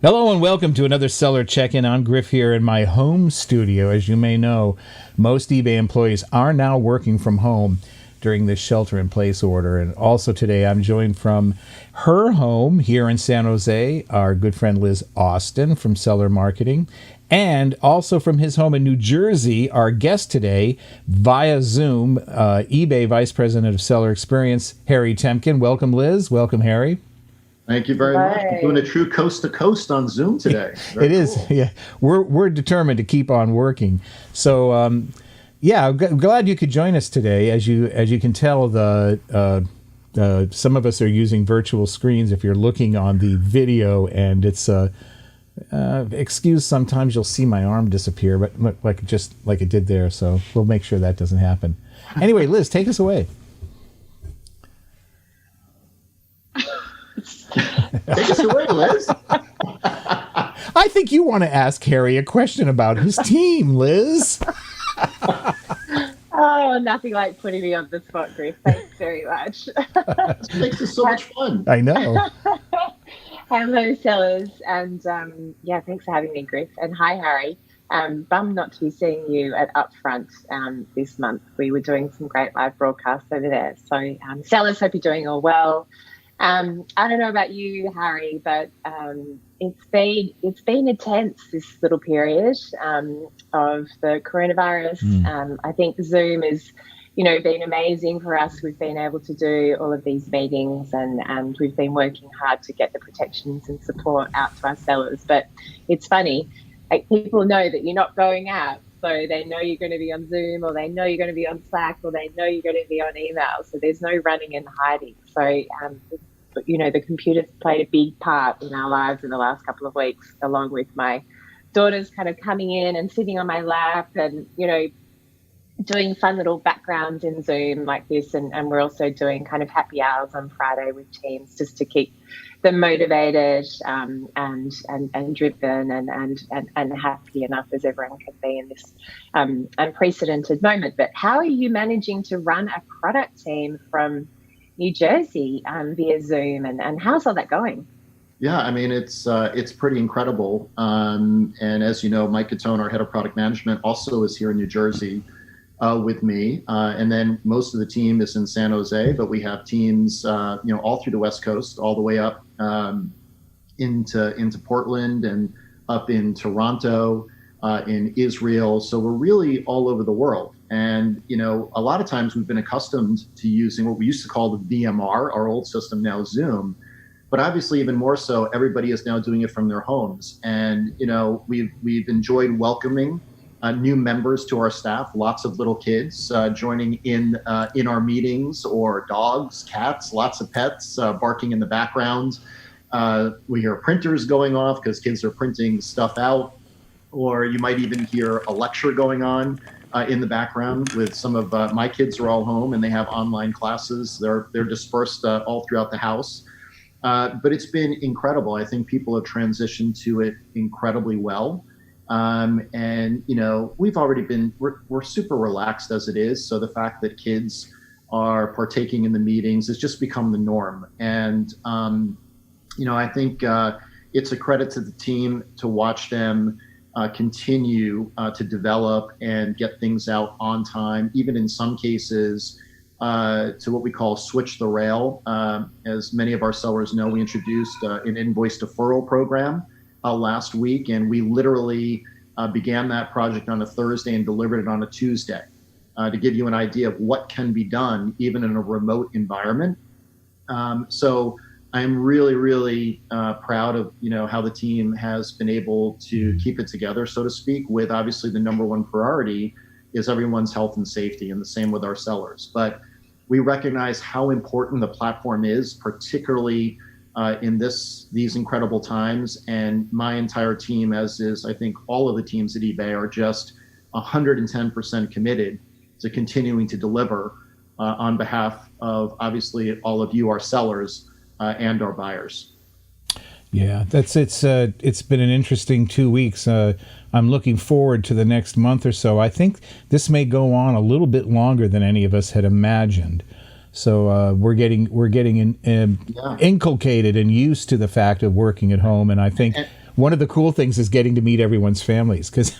Hello and welcome to another Seller Check-In. I'm Griff here in my home studio. As you may know, most eBay employees are now working from home during this shelter-in-place order. And also today I'm joined from her home here in San Jose, our good friend Liz Austin from Seller Marketing, and also from his home in New Jersey, our guest today via Zoom, eBay Vice President of Seller Experience, Harry Temkin. Welcome, Liz. Welcome, Harry. Thank you very much. We're doing a true coast to coast on Zoom today. It is, yeah. We're determined to keep on working. So, yeah, I'm glad you could join us today. As you can tell, some of us are using virtual screens. If you're looking on the video, and it's excuse sometimes you'll see my arm disappear, but look, like it did there. So we'll make sure that doesn't happen. Anyway, Liz, take us away. Take us away, Liz. I think you want to ask Harry a question about his team, Liz. Oh, nothing like putting me on the spot, Griff. Thanks very much. It makes this so much fun. I know. Hello, sellers, and yeah, thanks for having me, Griff. And hi, Harry. Bummed not to be seeing you at Upfront this month. We were doing some great live broadcasts over there. So, sellers, hope you're doing all well. I don't know about you, Harry, but it's been intense, this little period of the coronavirus. I think Zoom is, been amazing for us. We've been able to do all of these meetings and we've been working hard to get the protections and support out to our sellers. But it's funny, like, people know that you're not going out. So they know you're going to be on Zoom, or they know you're going to be on Slack, or they know you're going to be on email. So there's no running and hiding. So, the computers played a big part in our lives in the last couple of weeks, along with my daughters kind of coming in and sitting on my lap and, doing fun little backgrounds in Zoom like this. And we're also doing kind of happy hours on Friday with teams just to keep them motivated and driven and happy enough as everyone can be in this unprecedented moment. But how are you managing to run a product team from New Jersey via Zoom, and how's all that going? Yeah, I mean, it's pretty incredible. And as you know, Mike Catone, our head of product management, also is here in New Jersey with me. And then most of the team is in San Jose, but we have teams, all through the West Coast, all the way up into Portland and up in Toronto, in Israel. So we're really all over the world. And, a lot of times we've been accustomed to using what we used to call the VMR, our old system, now Zoom. But obviously, even more so, everybody is now doing it from their homes. And, we've enjoyed welcoming new members to our staff, lots of little kids joining in our meetings, or dogs, cats, lots of pets barking in the background. We hear printers going off because kids are printing stuff out, or you might even hear a lecture going on in the background with some of my kids are all home and they have online classes. They're dispersed all throughout the house. But it's been incredible. I think people have transitioned to it incredibly well. And, we've already we're super relaxed as it is. So the fact that kids are partaking in the meetings has just become the norm. And, I think it's a credit to the team to watch them continue to develop and get things out on time, even in some cases to what we call switch the rail. As many of our sellers know, we introduced an invoice deferral program last week, and we literally began that project on a Thursday and delivered it on a Tuesday to give you an idea of what can be done even in a remote environment. So I'm really, really proud of how the team has been able to keep it together, so to speak, with obviously the number one priority is everyone's health and safety, and the same with our sellers. But we recognize how important the platform is, particularly in these incredible times. And my entire team, as is I think all of the teams at eBay, are just 110% committed to continuing to deliver on behalf of obviously all of you, our sellers, and our buyers. Yeah, it's been an interesting 2 weeks. I'm looking forward to the next month or so. I think this may go on a little bit longer than any of us had imagined. So we're getting inculcated and used to the fact of working at home, and I think one of the cool things is getting to meet everyone's families, because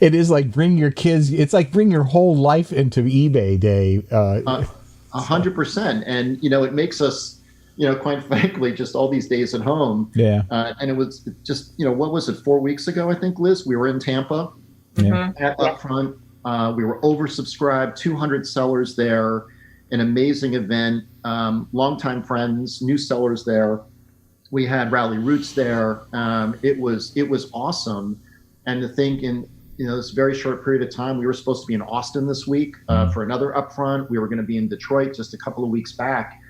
it is like bring your kids. It's like bring your whole life into eBay Day. 100%. And, it makes us, quite frankly, just all these days at home. Yeah. And it was just, what was it, 4 weeks ago, I think, Liz? We were in Tampa at Upfront. We were oversubscribed, 200 sellers there, an amazing event, longtime friends, new sellers there. We had Rally Roots there. It was awesome. And to think in this very short period of time, we were supposed to be in Austin this week for another Upfront. We were going to be in Detroit just a couple of weeks back.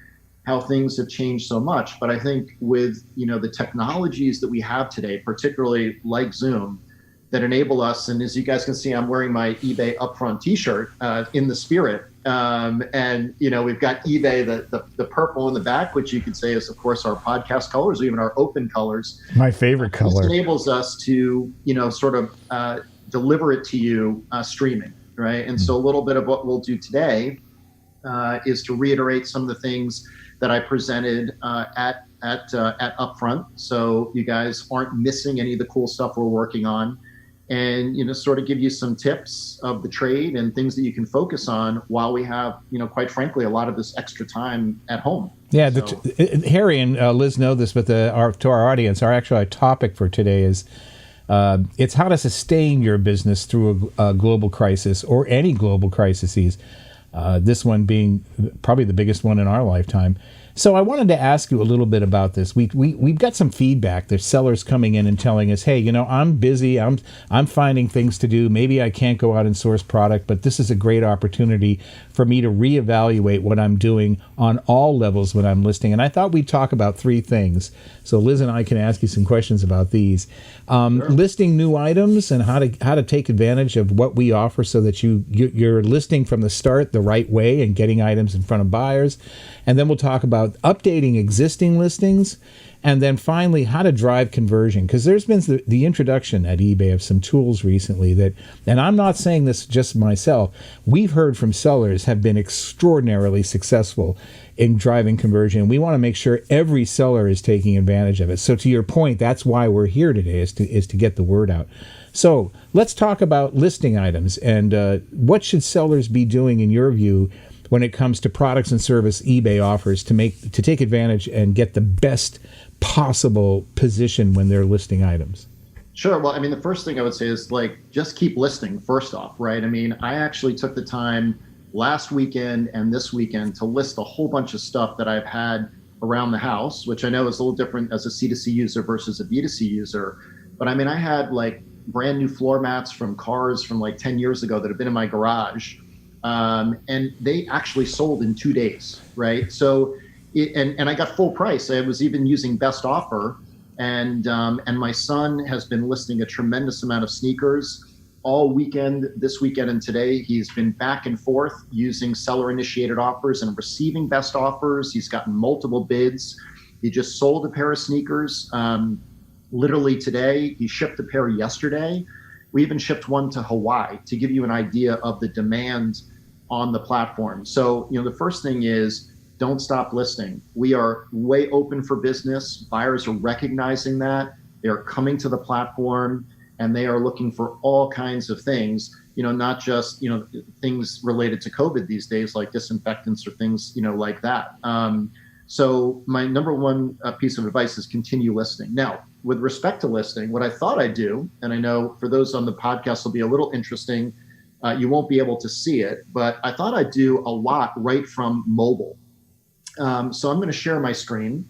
How things have changed so much. But I think with the technologies that we have today, particularly like Zoom, that enable us, and as you guys can see, I'm wearing my eBay Upfront T-shirt in the spirit. And we've got eBay, the purple in the back, which you could say is, of course, our podcast colors, or even our open colors. My favorite color. This enables us to, sort of deliver it to you streaming, right? And so a little bit of what we'll do today is to reiterate some of the things that I presented at Upfront, so you guys aren't missing any of the cool stuff we're working on. And sort of give you some tips of the trade and things that you can focus on while we have, quite frankly, a lot of this extra time at home. Yeah, Harry and Liz know this, but to our audience, our actual topic for today is it's how to sustain your business through a global crisis, or any global crises. This one being probably the biggest one in our lifetime. So I wanted to ask you a little bit about this. We've got some feedback. There's sellers coming in and telling us, hey, I'm busy. I'm finding things to do. Maybe I can't go out and source product, but this is a great opportunity for me to reevaluate what I'm doing on all levels when I'm listing. And I thought we'd talk about three things. So Liz and I can ask you some questions about these. Sure. Listing new items and how to take advantage of what we offer so that you're listing from the start the right way and getting items in front of buyers. And then we'll talk about updating existing listings, and then finally how to drive conversion, because there's been the introduction at eBay of some tools recently that, and I'm not saying this just myself, we've heard from sellers have been extraordinarily successful in driving conversion. We want to make sure every seller is taking advantage of it. So to your point, that's why we're here today, is to get the word out. So let's talk about listing items, and what should sellers be doing in your view when it comes to products and service eBay offers to take advantage and get the best possible position when they're listing items? Sure. Well, the first thing I would say is just keep listing first off, right? I actually took the time last weekend and this weekend to list a whole bunch of stuff that I've had around the house, which I know is a little different as a C2C user versus a B2C user. But I had brand new floor mats from cars from 10 years ago that have been in my garage. And they actually sold in 2 days, right? So, and I got full price. I was even using best offer, and my son has been listing a tremendous amount of sneakers all weekend, this weekend and today. He's been back and forth using seller-initiated offers and receiving best offers. He's gotten multiple bids. He just sold a pair of sneakers literally today. He shipped a pair yesterday. We even shipped one to Hawaii, to give you an idea of the demand on the platform. So, the first thing is don't stop listing. We are way open for business. Buyers are recognizing that. They're coming to the platform and they are looking for all kinds of things, not just, things related to COVID these days, like disinfectants or things, like that. So my number one piece of advice is continue listing. Now, with respect to listing, what I thought I'd do, and I know for those on the podcast will be a little interesting, you won't be able to see it, but I thought I'd do a lot right from mobile. So I'm going to share my screen,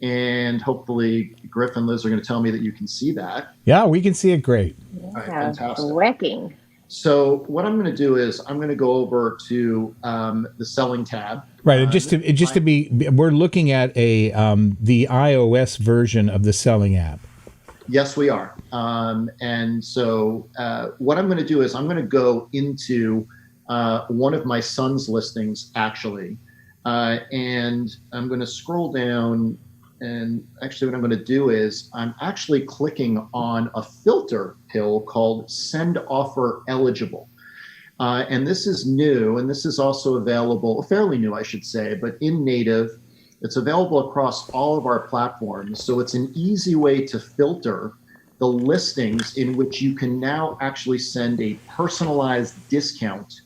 and hopefully Griff and Liz are going to tell me that you can see that. Yeah, we can see it great. Yeah, all right, fantastic. working. So what I'm going to do is I'm going to go over to the selling tab. Right, and just to be, we're looking at the iOS version of the selling app. Yes, we are. And so what I'm going to do is I'm going to go into one of my son's listings, actually, and I'm going to scroll down. And actually what I'm going to do is I'm actually clicking on a filter pill called Send Offer Eligible. And this is new, and this is also available, fairly new, I should say, but in native. It's available across all of our platforms. So it's an easy way to filter the listings in which you can now actually send a personalized discount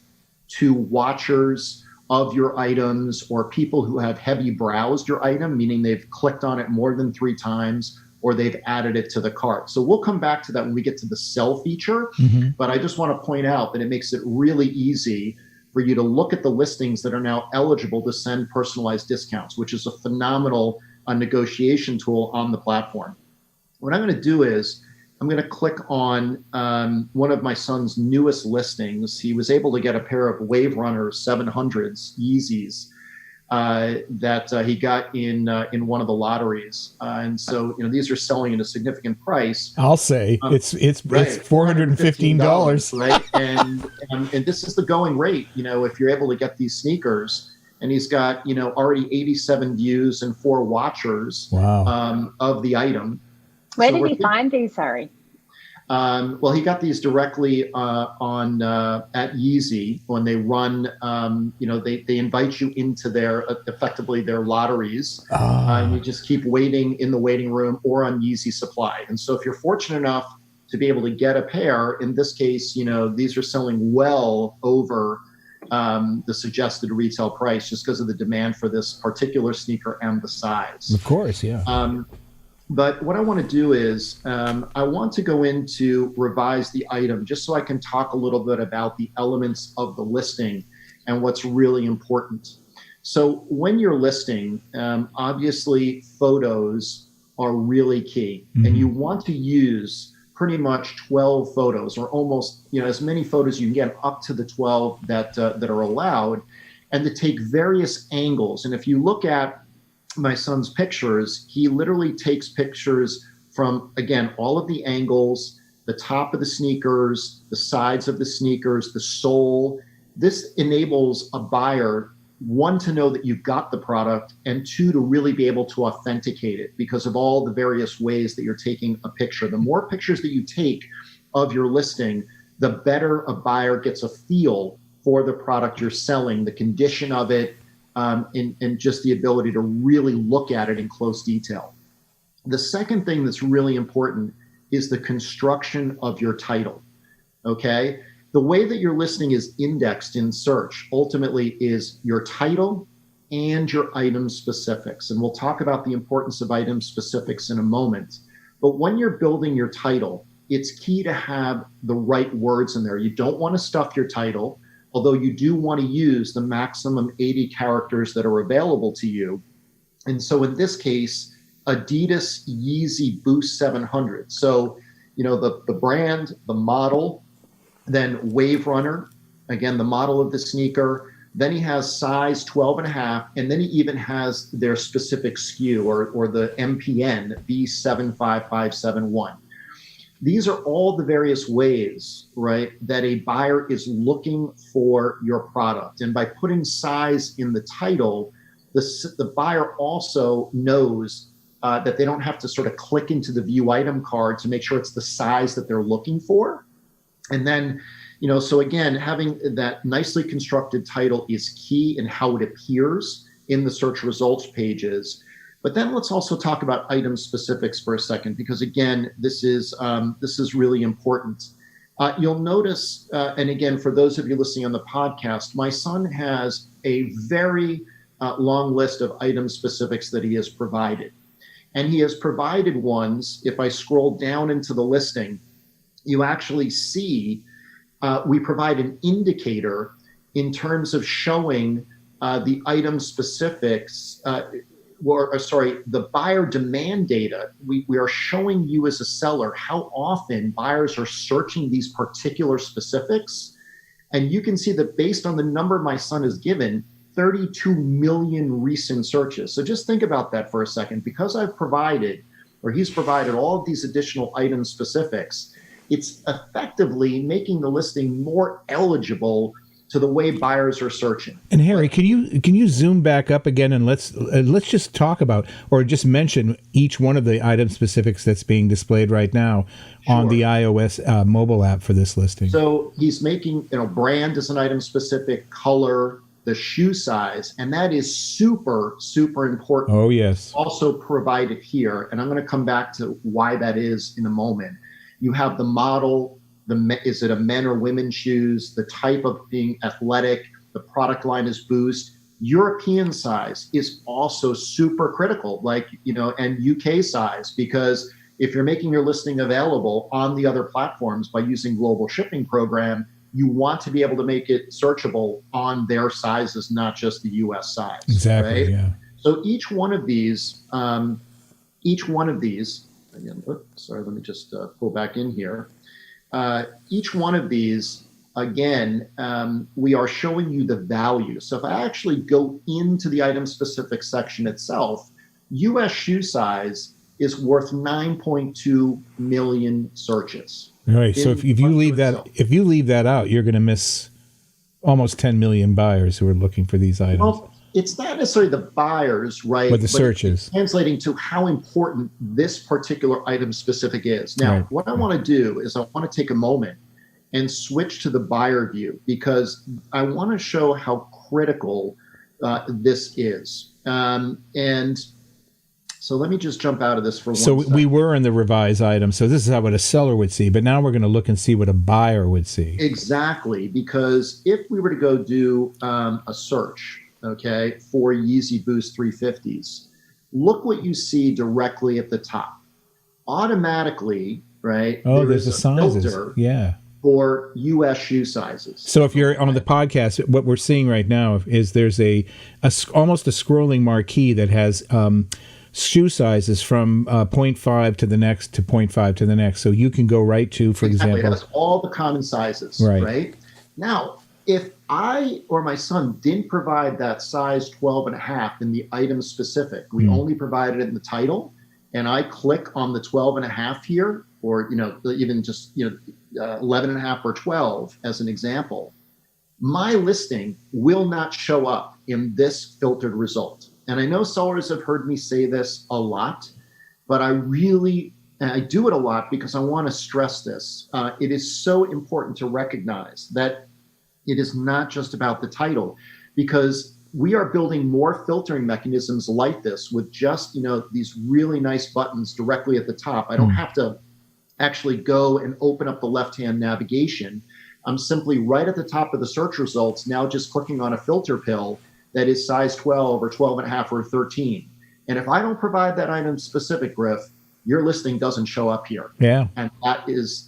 to watchers of your items or people who have heavy browsed your item, meaning they've clicked on it more than 3 times or they've added it to the cart. So we'll come back to that when we get to the sell feature, but I just want to point out that it makes it really easy for you to look at the listings that are now eligible to send personalized discounts, which is a phenomenal negotiation tool on the platform. What I'm going to do is I'm going to click on one of my son's newest listings. He was able to get a pair of Wave Runner 700s Yeezys that he got in one of the lotteries, and so these are selling at a significant price. I'll say it's right, $415, right? And this is the going rate. If you're able to get these sneakers, and he's got already 87 views and 4 watchers of the item. Where did he find these, Harry? Well, he got these directly on at Yeezy when they run. They invite you into effectively their lotteries, and you just keep waiting in the waiting room or on Yeezy Supply. And so, if you're fortunate enough to be able to get a pair, in this case, these are selling well over the suggested retail price just because of the demand for this particular sneaker and the size. Of course, yeah. But what I want to do is I want to go into revise the item just so I can talk a little bit about the elements of the listing and what's really important. So when you're listing, obviously photos are really key, and you want to use pretty much 12 photos or almost as many photos you can get, up to the 12 that are allowed, and to take various angles. And if you look at my son's pictures, he literally takes pictures from, again, all of the angles, the top of the sneakers, the sides of the sneakers, the sole. This enables a buyer, 1, to know that you've got the product, and 2, to really be able to authenticate it because of all the various ways that you're taking a picture. The more pictures that you take of your listing, the better a buyer gets a feel for the product you're selling, the condition of it, and just the ability to really look at it in close detail. The second thing that's really important is the construction of your title, okay? The way that your listing is indexed in search ultimately is your title and your item specifics. And we'll talk about the importance of item specifics in a moment. But when you're building your title, it's key to have the right words in there. You don't want to stuff your title, although you do want to use the maximum 80 characters that are available to you. And so in this case, Adidas Yeezy Boost 700. So, the brand, the model, then Wave Runner, again, the model of the sneaker. Then he has size 12.5, and then he even has their specific SKU or the MPN B75571. These are all the various ways, right, that a buyer is looking for your product. And by putting size in the title, the buyer also knows that they don't have to sort of click into the view item card to make sure it's the size that they're looking for. And then, so again, having that nicely constructed title is key in how it appears in the search results pages. But then let's also talk about item specifics for a second, because again, this is really important. You'll notice, and again, for those of you listening on the podcast, my son has a very long list of item specifics that he has provided. And he has provided ones, if I scroll down into the listing, you actually see we provide an indicator in terms of showing the item specifics, the buyer demand data. We are showing you as a seller how often buyers are searching these particular specifics. And you can see that based on the number my son has given, 32 million recent searches. So just think about that for a second. Because he's provided all of these additional item specifics, it's effectively making the listing more eligible to the way buyers are searching. And Harry, can you zoom back up again and let's just talk about, or just mention each one of the item specifics that's being displayed right now on the iOS mobile app for this listing. So he's making, brand is an item specific, color, the shoe size, and that is super, super important. Oh, yes. Also provided here, and I'm going to come back to why that is in a moment. You have the model, is it a men or women's shoes, the type of being athletic, the product line is Boost. European size is also super critical, like, and UK size, because if you're making your listing available on the other platforms by using global shipping program, you want to be able to make it searchable on their sizes, not just the US size. Exactly. Right? Yeah. So each one of these, again, sorry, let me just pull back in here. Each one of these, again, we are showing you the value. So if I actually go into the item specific section itself, US shoe size is worth 9.2 million searches. All right. So if you leave that out, you're going to miss almost 10 million buyers who are looking for these items. Well, it's not necessarily the buyers, right? But the searches. It's translating to how important this particular item specific is. Now, Right. What I want to do is I want to take a moment and switch to the buyer view, because I want to show how critical this is. And so let me just jump out of this for one second. So we were in the revised item. So this is what a seller would see, but now we're going to look and see what a buyer would see. Exactly, because if we were to go do a search, okay, for Yeezy Boost 350s, look what you see directly at the top. Automatically, right? Oh, there's the sizes. Filter Yeah. for US shoe sizes. So if you're on the podcast, what we're seeing right now is there's almost a scrolling marquee that has shoe sizes from 0.5 to the next to 0.5 to the next. So you can go right to, for Exactly. example. It has all the common sizes, Right. right? Now, if I or my son didn't provide that size 12 and a half in the item specific, we only provided it in the title, and I click on the 12 and a half here, or, even just, 11 and a half or 12 as an example, my listing will not show up in this filtered result. And I know sellers have heard me say this a lot, but I do it a lot because I want to stress this. It is so important to recognize that it is not just about the title, because we are building more filtering mechanisms like this with just, these really nice buttons directly at the top. I don't have to actually go and open up the left-hand navigation. I'm simply right at the top of the search results, now just clicking on a filter pill that is size 12 or 12 and a half or 13. And if I don't provide that item specific, Griff, your listing doesn't show up here. Yeah. And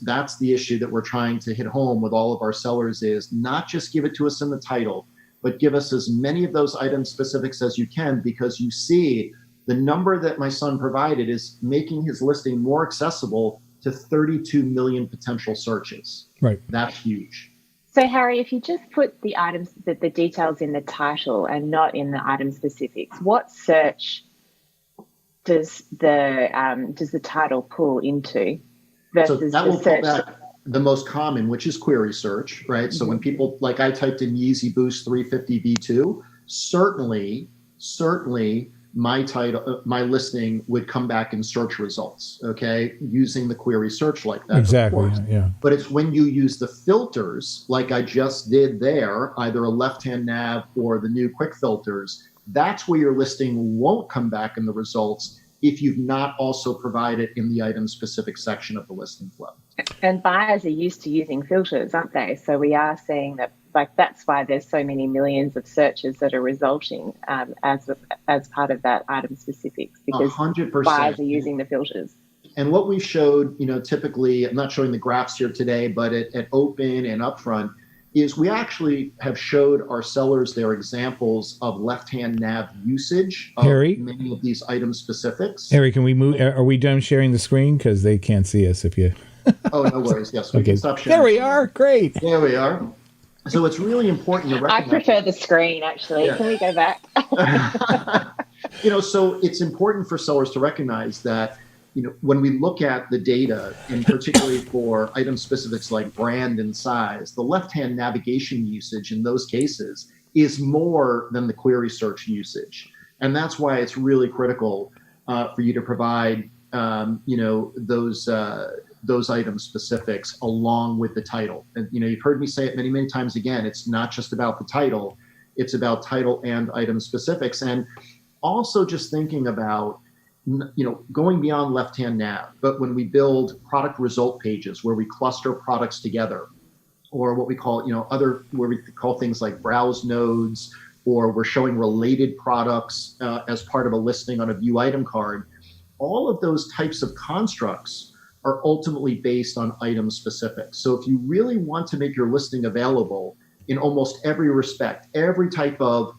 that's the issue that we're trying to hit home with all of our sellers, is not just give it to us in the title, but give us as many of those item specifics as you can, because you see the number that my son provided is making his listing more accessible to 32 million potential searches. Right. That's huge. So Harry, if you just put the items, the details in the title and not in the item specifics, what search does the title pull into versus So that the will search? pull back the most common, which is query search, right? So when people, like I typed in Yeezy Boost 350 V2, certainly my listing would come back in search results, okay, using the query search like that. Exactly. Yeah. But it's when you use the filters, like I just did there, either a left-hand nav or the new quick filters, that's where your listing won't come back in the results if you've not also provided in the item-specific section of the listing flow. And buyers are used to using filters, aren't they? So we are seeing that, that's why there's so many millions of searches that are resulting as part of that item specifics, because 100%. buyers are using the filters. And what we showed, typically, I'm not showing the graphs here today, but at Open and Upfront, is we actually have showed our sellers their examples of left-hand nav usage of Harry? many of these item specifics. Harry, can we move? Are we done sharing the screen? Because they can't see us if you. Oh, no worries. Yes, we can stop sharing. There we are. Great. There we are. So it's really important to recognize. I prefer the screen, actually. Yeah. Can we go back? So it's important for sellers to recognize that, when we look at the data, and particularly for item specifics like brand and size, the left-hand navigation usage in those cases is more than the query search usage. And that's why it's really critical for you to provide, those item specifics along with the title. And, you've heard me say it many, many times again, it's not just about the title. It's about title and item specifics. And also just thinking about, going beyond left-hand nav, but when we build product result pages where we cluster products together, or what we call, where we call things like browse nodes, or we're showing related products as part of a listing on a view item card, all of those types of constructs are ultimately based on item specifics. So if you really want to make your listing available in almost every respect, every type of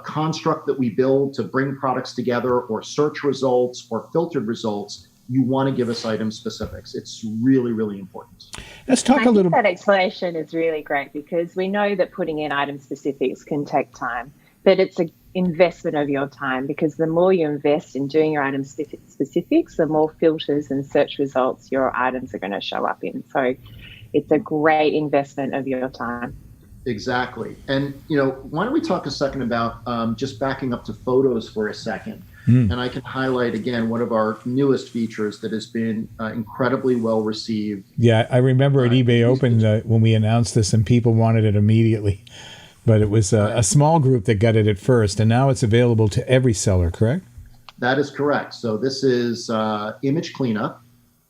construct that we build to bring products together, or search results or filtered results, you want to give us item specifics. It's really, really important. Let's talk a little. That explanation is really great, because we know that putting in item specifics can take time, but it's an investment of your time, because the more you invest in doing your item specifics, the more filters and search results your items are going to show up in. So it's a great investment of your time. Exactly. And, why don't we talk a second about just backing up to photos for a second. And I can highlight, again, one of our newest features that has been incredibly well received. Yeah, I remember at eBay Open when we announced this, and people wanted it immediately. But it was a small group that got it at first, and now it's available to every seller, correct? That is correct. So this is image cleanup.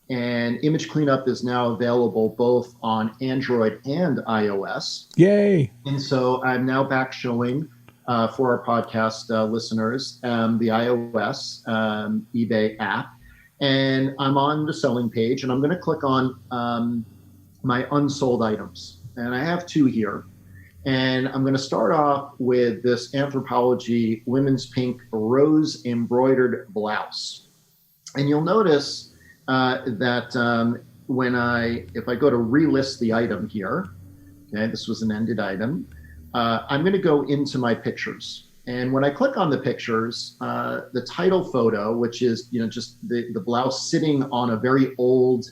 And image cleanup is now available both on Android and iOS. Yay! And so I'm now back showing for our podcast listeners the iOS eBay app. And I'm on the selling page, and I'm going to click on my unsold items. And I have 2 here. And I'm going to start off with this Anthropologie women's pink rose embroidered blouse. And you'll notice that if I go to relist the item here, okay, this was an ended item, I'm going to go into my pictures. And when I click on the pictures, the title photo, which is just the blouse sitting on a very old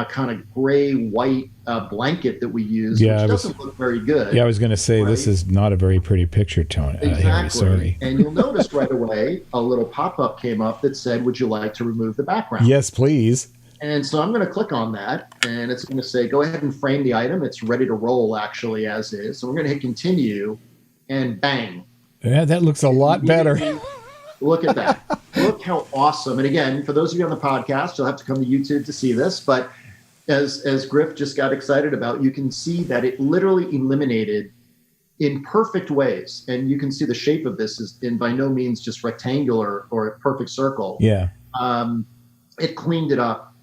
kind of gray white blanket that we use, which doesn't look very good. Yeah, I was going to say, right? This is not a very pretty picture, Tony. Exactly. Harry, sorry. And you'll notice right away a little pop-up came up that said, "Would you like to remove the background?" Yes, please. And so I'm going to click on that, and it's going to say, go ahead and frame the item. It's ready to roll, actually, as is. So we're going to hit continue, and bang. Yeah, that looks a lot better. Look at that. Look how awesome. And again, for those of you on the podcast, you'll have to come to YouTube to see this. But as Griff just got excited about, you can see that it literally eliminated in perfect ways. And you can see the shape of this is by no means just rectangular or a perfect circle. Yeah. It cleaned it up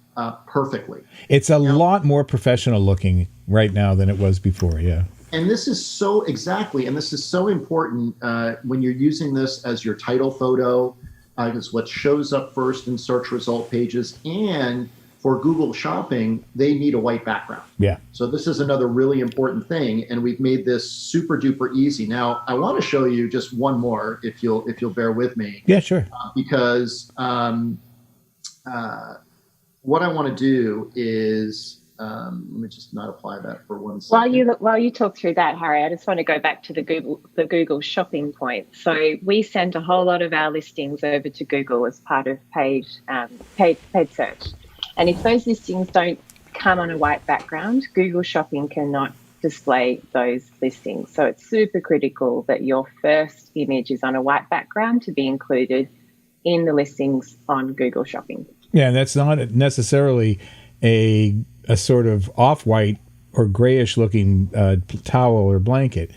perfectly. It's a lot more professional looking right now than it was before. Yeah. And this is so important when you're using this as your title photo. It's what shows up first in search result pages, and for Google Shopping, they need a white background. Yeah. So this is another really important thing, and we've made this super duper easy. Now, I want to show you just one more, if you'll bear with me. Yeah, sure. Because what I want to do is let me just not apply that for 1 second. While you talk through that, Harry, I just want to go back to the Google shopping point. So we send a whole lot of our listings over to Google as part of paid search. And if those listings don't come on a white background, Google Shopping cannot display those listings. So it's super critical that your first image is on a white background to be included in the listings on Google Shopping. Yeah, and that's not necessarily a sort of off-white or grayish looking towel or blanket.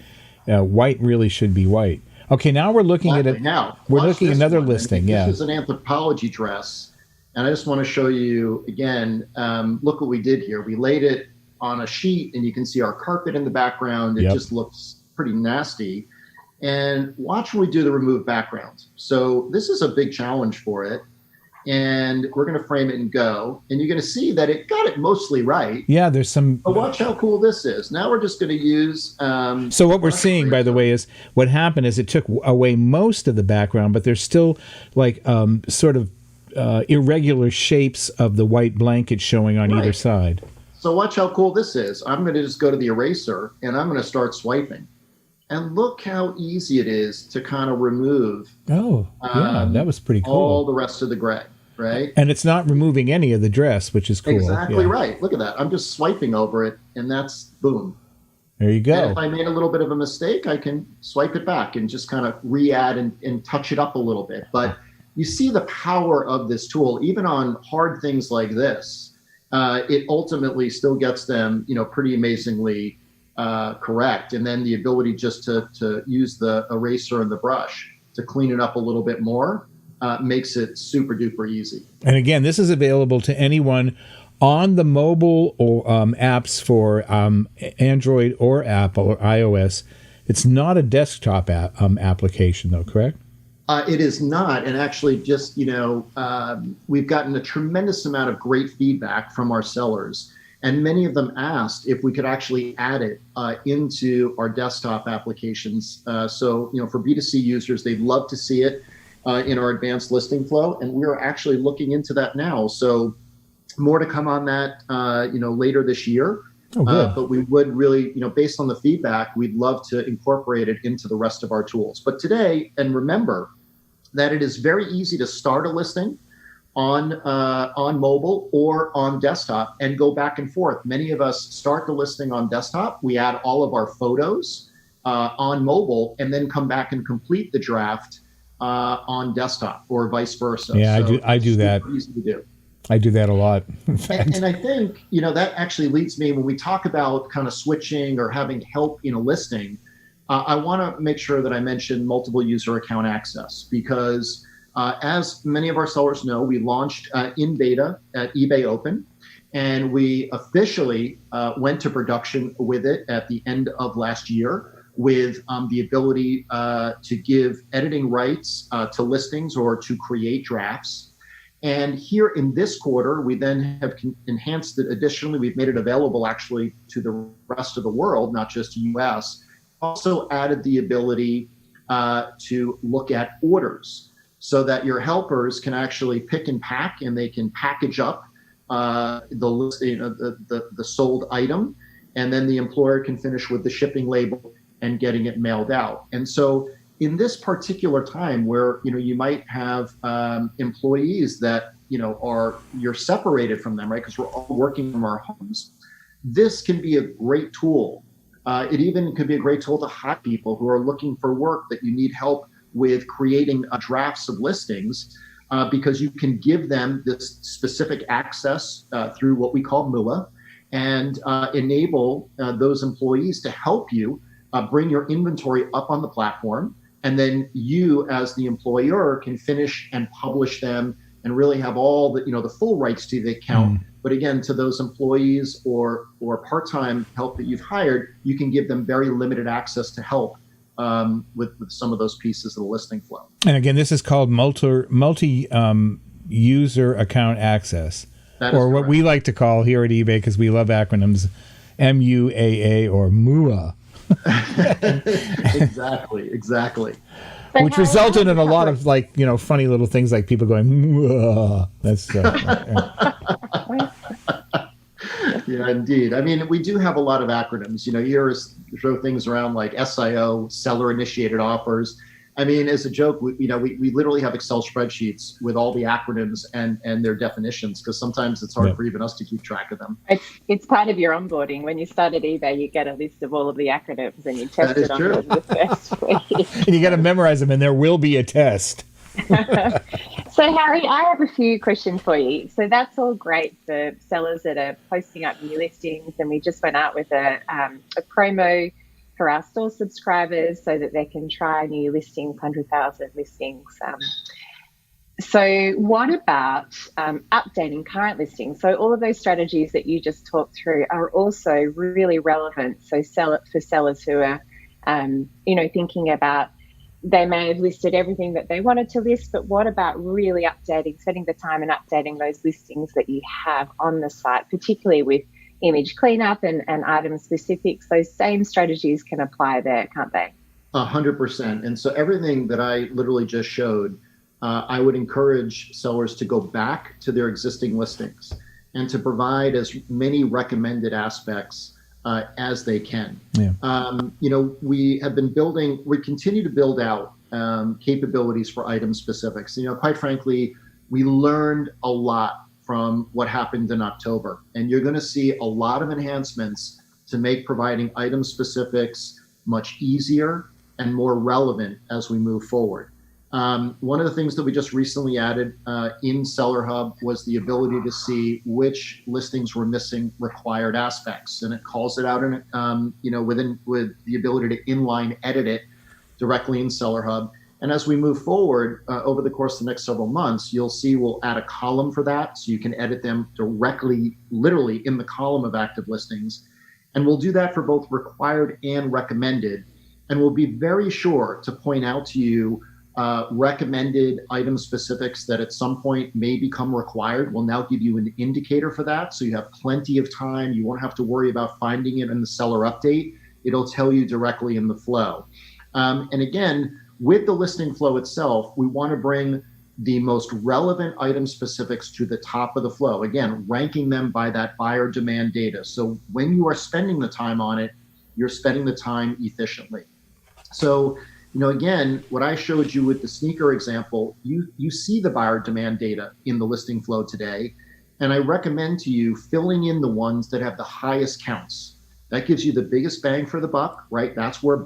White really should be white. Okay, now we're looking at it. Now we're looking at another listing. Yeah, this is an Anthropologie dress, and I just want to show you again. Look what we did here. We laid it on a sheet, and you can see our carpet in the background. It just looks pretty nasty. And watch when we do the remove background. So this is a big challenge for it. And we're going to frame it and go. And you're going to see that it got it mostly right. Yeah, there's some... But watch how cool this is. Now we're just going to use... so what we're seeing, by the way, is what happened is it took away most of the background, but there's still like sort of irregular shapes of the white blanket showing on either side. So watch how cool this is. I'm going to just go to the eraser, and I'm going to start swiping. And look how easy it is to kind of remove... Oh, yeah, that was pretty cool. All the rest of the gray. Right. And it's not removing any of the dress, which is cool. Exactly right. Look at that. I'm just swiping over it, and that's boom. There you And go. if I made a little bit of a mistake, I can swipe it back and just kind of re-add and touch it up a little bit. But you see the power of this tool, even on hard things like this. It ultimately still gets them, pretty amazingly correct. And then the ability just to use the eraser and the brush to clean it up a little bit more makes it super duper easy. And again, this is available to anyone on the mobile or apps for Android or Apple or iOS. It's not a desktop application, though, correct? It is not. And actually, just, we've gotten a tremendous amount of great feedback from our sellers. And many of them asked if we could actually add it into our desktop applications. So, for B2C users, they'd love to see it in our advanced listing flow. And we're actually looking into that now. So more to come on that, later this year. Oh, good. But we would really, based on the feedback, we'd love to incorporate it into the rest of our tools. But today, and remember that it is very easy to start a listing on mobile or on desktop and go back and forth. Many of us start the listing on desktop. We add all of our photos on mobile and then come back and complete the draft on desktop or vice versa. Yeah, so I do that. Easy to do. I do that a lot. In fact. And I think, that actually leads me when we talk about kind of switching or having help in a listing, I want to make sure that I mention multiple user account access because as many of our sellers know, we launched in beta at eBay Open and we officially went to production with it at the end of last year with the ability to give editing rights to listings or to create drafts. And here in this quarter, we then have enhanced it. Additionally, we've made it available actually to the rest of the world, not just US. Also added the ability to look at orders so that your helpers can actually pick and pack and they can package up the sold item. And then the employer can finish with the shipping label and getting it mailed out. And so in this particular time where you might have employees that you're separated from them, right? Because we're all working from our homes. This can be a great tool. It even could be a great tool to hire people who are looking for work that you need help with creating drafts of listings, because you can give them this specific access through what we call MUA, and enable those employees to help you bring your inventory up on the platform. And then you, as the employer, can finish and publish them and really have all the, the full rights to the account. But again, to those employees or part-time help that you've hired, you can give them very limited access to help with some of those pieces of the listing flow. And again, this is called multi-user account access, or what we like to call here at eBay, because we love acronyms, MUAA or MUA. Exactly. Which resulted in a lot of funny little things like people going, "Mwah." That's yeah, indeed. I mean, we do have a lot of acronyms. You throw things around like SIO, seller initiated offers. I mean, as a joke, we literally have Excel spreadsheets with all the acronyms and their definitions, because sometimes it's hard for even us to keep track of them. It's part of your onboarding. When you start at eBay, you get a list of all of the acronyms and you test it on the first week. And you got to memorize them, and there will be a test. So, Harry, I have a few questions for you. So that's all great for sellers that are posting up new listings, and we just went out with a promo for our store subscribers so that they can try new listings, 100,000 listings. So what about updating current listings? So all of those strategies that you just talked through are also really relevant. So for sellers who are, thinking about, they may have listed everything that they wanted to list, but what about really updating, spending the time and updating those listings that you have on the site, particularly with image cleanup and item specifics? Those same strategies can apply there, can't they? 100%. And so everything that I literally just showed, I would encourage sellers to go back to their existing listings and to provide as many recommended aspects as they can. Yeah. We continue to build out capabilities for item specifics. Quite frankly, we learned a lot from what happened in October. And you're going to see a lot of enhancements to make providing item specifics much easier and more relevant as we move forward. One of the things that we just recently added in Seller Hub was the ability to see which listings were missing required aspects, and it calls it out in with the ability to inline edit it directly in Seller Hub. And as we move forward over the course of the next several months, you'll see we'll add a column for that, so you can edit them directly, literally in the column of active listings. And we'll do that for both required and recommended. And we'll be very sure to point out to you recommended item specifics that at some point may become required. We'll now give you an indicator for that, so you have plenty of time. You won't have to worry about finding it in the seller update. It'll tell you directly in the flow. And again, with the listing flow itself, we want to bring the most relevant item specifics to the top of the flow. Again, ranking them by that buyer demand data. So when you are spending the time on it, you're spending the time efficiently. So, again, what I showed you with the sneaker example, you see the buyer demand data in the listing flow today. And I recommend to you filling in the ones that have the highest counts. That gives you the biggest bang for the buck, right? That's where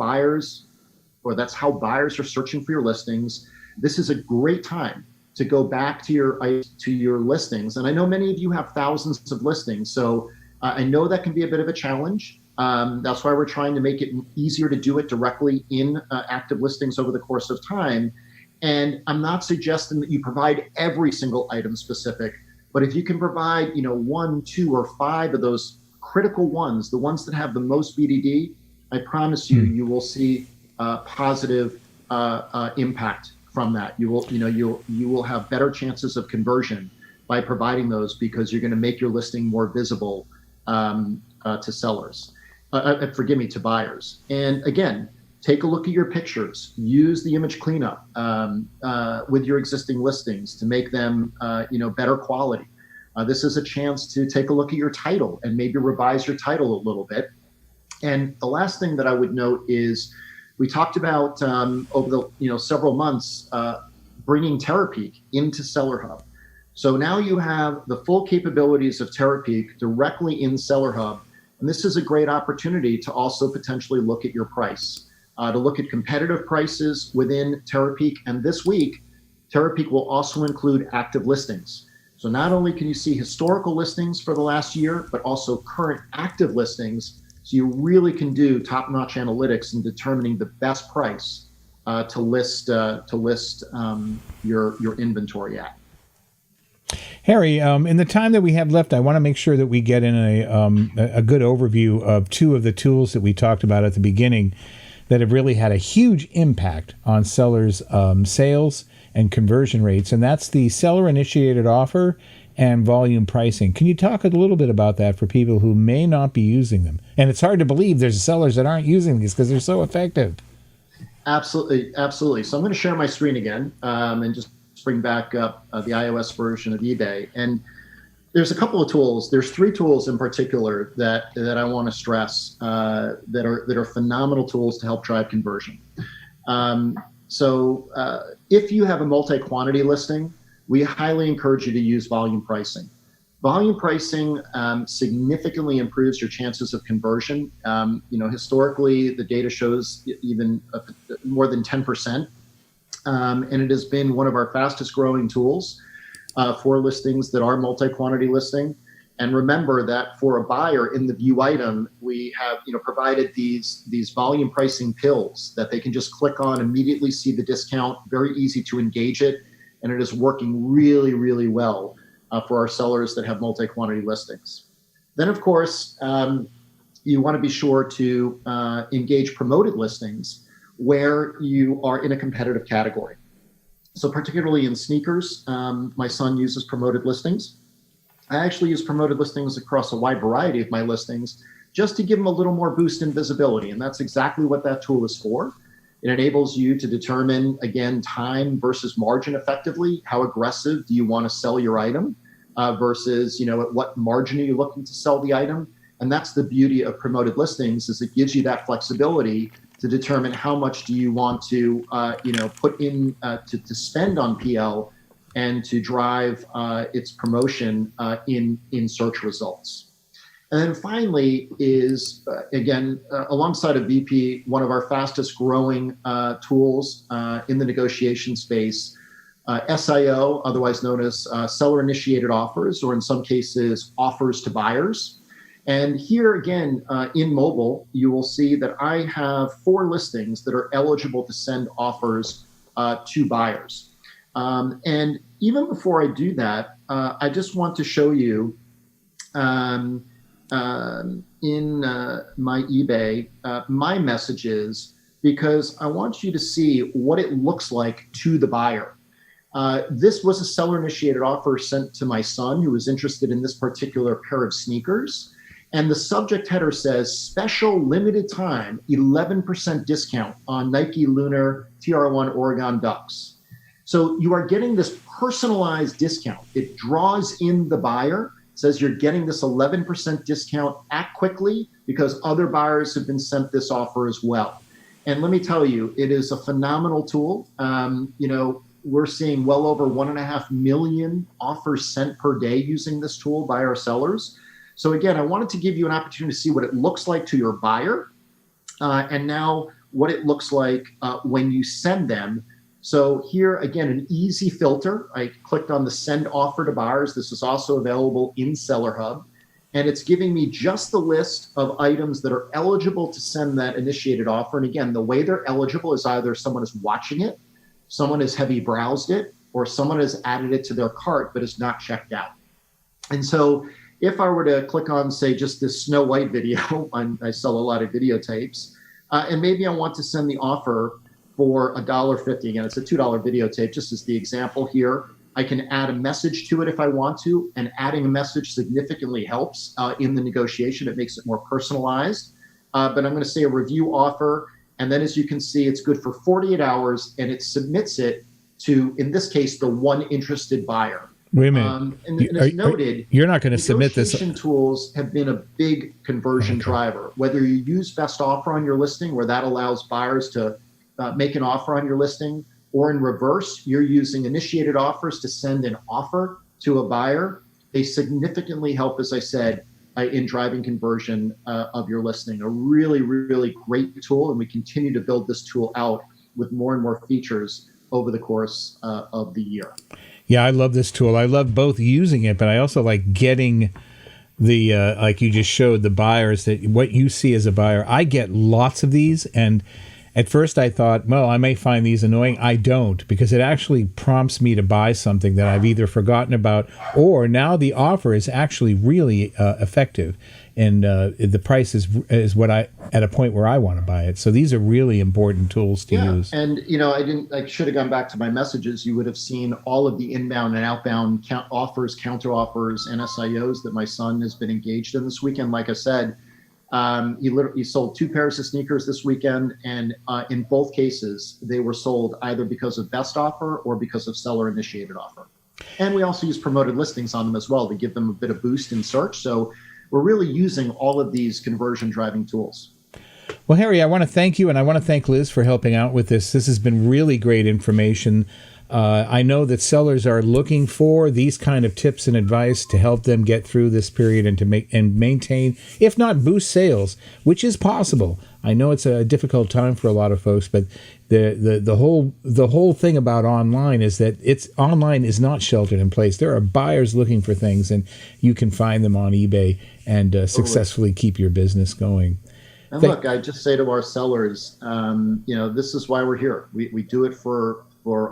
that's how buyers are searching for your listings. This is a great time to go back to your listings. And I know many of you have thousands of listings, so I know that can be a bit of a challenge. That's why we're trying to make it easier to do it directly in active listings over the course of time. And I'm not suggesting that you provide every single item specific, but if you can provide, 1, 2, or 5 of those critical ones, the ones that have the most BDD, I promise you will see positive impact from that. You will have better chances of conversion by providing those, because you're going to make your listing more visible to sellers. To buyers. And again, take a look at your pictures. Use the image cleanup with your existing listings to make them, better quality. This is a chance to take a look at your title and maybe revise your title a little bit. And the last thing that I would note is we talked about over the several months bringing Terapeak into Seller Hub. So now you have the full capabilities of Terapeak directly in Seller Hub. And this is a great opportunity to also potentially look at your price, to look at competitive prices within Terapeak. And this week, Terapeak will also include active listings. So not only can you see historical listings for the last year, but also current active listings. So you really can do top-notch analytics in determining the best price to list your inventory at. Harry, in the time that we have left, I want to make sure that we get in a good overview of two of the tools that we talked about at the beginning that have really had a huge impact on sellers' sales and conversion rates, and that's the seller-initiated offer and volume pricing. Can you talk a little bit about that for people who may not be using them? And it's hard to believe there's sellers that aren't using these because they're so effective. Absolutely. So I'm going to share my screen again and just bring back up the iOS version of eBay. And there's a couple of tools. There's 3 tools in particular that I want to stress that are phenomenal tools to help drive conversion. So if you have a multi-quantity listing, we highly encourage you to use volume pricing. Volume pricing significantly improves your chances of conversion. Historically, the data shows even more than 10%. And it has been one of our fastest growing tools for listings that are multi-quantity listing. And remember that for a buyer in the view item, we have provided these volume pricing pills that they can just click on, immediately see the discount, very easy to engage it. And it is working really, really well for our sellers that have multi-quantity listings. Then, of course, you want to be sure to engage promoted listings where you are in a competitive category. So particularly in sneakers, my son uses promoted listings. I actually use promoted listings across a wide variety of my listings just to give them a little more boost in visibility. And that's exactly what that tool is for. It enables you to determine, again, time versus margin effectively. How aggressive do you want to sell your item versus, at what margin are you looking to sell the item? And that's the beauty of promoted listings, is it gives you that flexibility to determine how much do you want to, put in to spend on PL and to drive its promotion in search results. And then finally is, again, alongside of VP, one of our fastest growing tools in the negotiation space, SIO, otherwise known as seller initiated offers, or in some cases, offers to buyers. And here again, in mobile, you will see that I have 4 listings that are eligible to send offers to buyers. And even before I do that, I just want to show you in my eBay, my messages, because I want you to see what it looks like to the buyer. This was a seller-initiated offer sent to my son who was interested in this particular pair of sneakers. And the subject header says, special limited time, 11% discount on Nike Lunar TR1 Oregon Ducks. So you are getting this personalized discount. It draws in the buyer, says you're getting this 11% discount, act quickly because other buyers have been sent this offer as well. And let me tell you, it is a phenomenal tool. We're seeing well over 1.5 million offers sent per day using this tool by our sellers. So again, I wanted to give you an opportunity to see what it looks like to your buyer, and now what it looks like when you send them. So here, again, an easy filter. I clicked on the send offer to buyers. This is also available in Seller Hub. And it's giving me just the list of items that are eligible to send that initiated offer. And again, the way they're eligible is either someone is watching it, someone has heavy browsed it, or someone has added it to their cart but is not checked out. And so if I were to click on, say, just this Snow White video, I sell a lot of videotapes, and maybe I want to send the offer for $1.50. Again, it's a $2 videotape, just as the example here. I can add a message to it if I want to, and adding a message significantly helps in the negotiation. It makes it more personalized. But I'm going to say a review offer, and then as you can see, it's good for 48 hours, and it submits it to, in this case, the one interested buyer. Wait a minute. And as noted, you're not going to submit this. Negotiation tools have been a big conversion driver. Whether you use best offer on your listing, where that allows buyers to make an offer on your listing, or in reverse, you're using initiated offers to send an offer to a buyer, they significantly help, as I said, in driving conversion of your listing. A really, really great tool, and we continue to build this tool out with more and more features over the course of the year. Yeah, I love this tool. I love both using it, but I also like getting the, like you just showed, the buyers, that what you see as a buyer. I get lots of these, and at first I thought, well, I may find these annoying. I don't, because it actually prompts me to buy something that I've either forgotten about, or now the offer is actually really effective, and the price is what I, at a point where I want to buy it. So these are really important tools to use. And I should have gone back to my messages. You would have seen all of the inbound and outbound offers, counter offers, and SIOs that my son has been engaged in this weekend. Like I said, he sold 2 pairs of sneakers this weekend, and in both cases, they were sold either because of best offer or because of seller initiated offer. And we also use promoted listings on them as well to give them a bit of boost in search. So we're really using all of these conversion driving tools. Well, Harry, I want to thank you, and I want to thank Liz for helping out with this. This has been really great information. I know that sellers are looking for these kind of tips and advice to help them get through this period and to make and maintain, if not boost sales, which is possible. I know it's a difficult time for a lot of folks, but the whole thing about online is that online is not sheltered in place. There are buyers looking for things, and you can find them on eBay and successfully keep your business going. And look, I just say to our sellers, this is why we're here. We do it for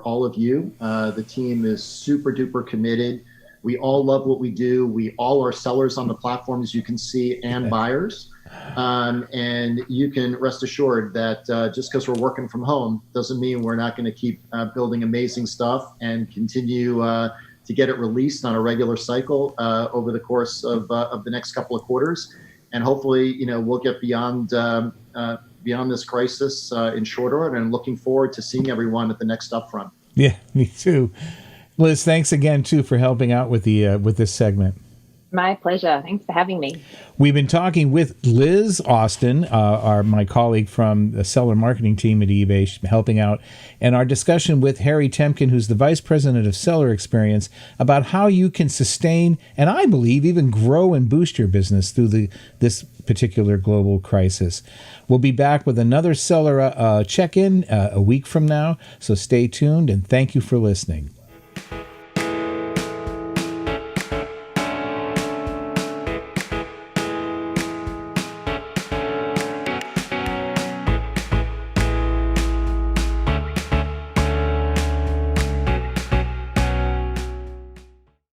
all of you. The team is super duper committed. We all love what we do. We all are sellers on the platform, as you can see, and buyers. And you can rest assured that just because we're working from home doesn't mean we're not going to keep building amazing stuff and continue to get it released on a regular cycle over the course of the next couple of quarters. And hopefully, we'll get beyond this crisis in short order, and looking forward to seeing everyone at the next upfront. Yeah, me too. Liz, thanks again too for helping out with the with this segment. My pleasure. Thanks for having me. We've been talking with Liz Austin, my colleague from the seller marketing team at eBay, she's been helping out, and our discussion with Harry Temkin, who's the Vice President of Seller Experience, about how you can sustain and I believe even grow and boost your business through this particular global crisis. We'll be back with another seller check-in a week from now, so stay tuned and thank you for listening.